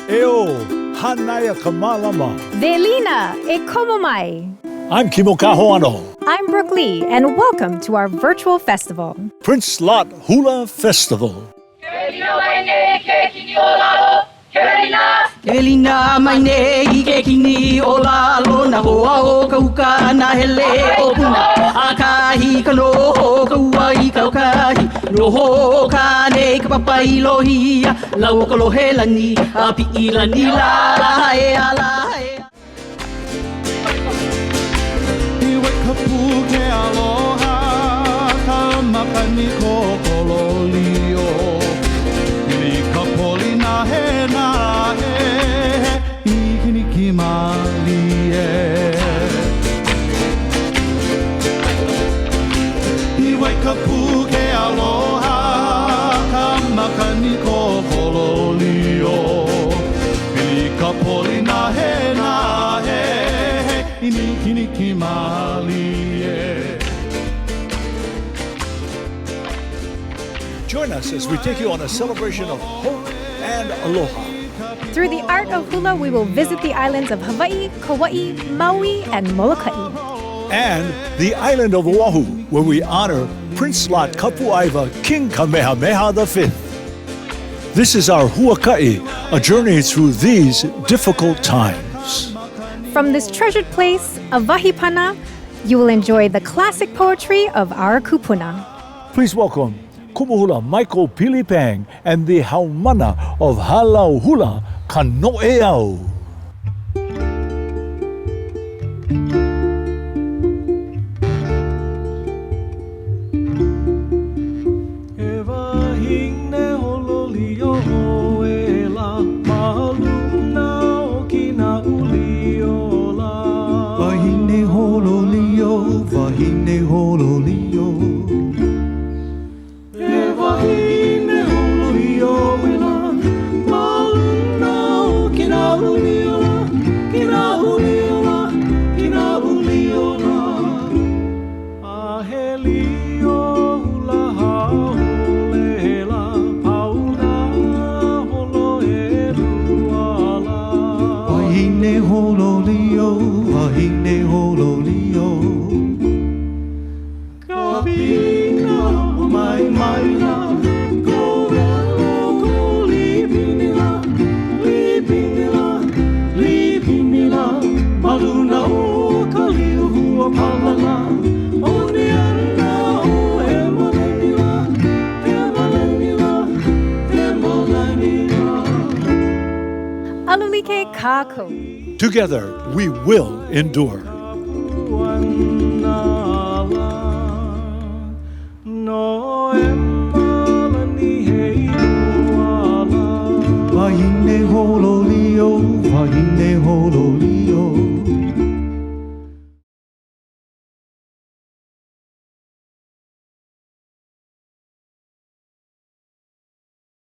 Eo, hanaya kamalama. Velina, e como mai? I'm Kimo Kahoano. I'm Brooke Lee, and welcome to our virtual festival. Prince Lot Hula Festival. Elina mai nei ke kini o lalo na hoa o kauka na hele o puna akahi kano ho kaua I kaukahi no ho ka nei ka papai lohia lau ka lohelani api ilani la e ala e Iwe ka puke aloha ka makani ko kololio Ni ka poli na he na he Ikini ki mali e Iwe ka puke aloha ka makani ko kololio Ni ka poli na he Ikini ki mali e Join us as we take you on a celebration of hope and aloha. Through the art of hula, we will visit the islands of Hawaii, Kauai, Maui, and Molokai. And the island of Oahu, where we honor Prince Lot Kapuaiwa King Kamehameha V. This is our huaka'i, a journey through these difficult times. From this treasured place of Wahipana, you will enjoy the classic poetry of our kupuna. Please welcome Kumuhula Michael Pilipang and the Haumana of Halau Hula Kanoeau. Wahine hololio E wahine hololio Wela Maluna o kina uliola Kina uliola Kina uliola Ahelio hula haolela Pauna holo e luala Wahine hololio Wahine hololio Kapina mai mai la Korelo ko lipinila Lipinila Maluna o kaliu hua palala Oniana o emalenila Alulike kako. Together, we will endure. Wahine hololio, wahine hololio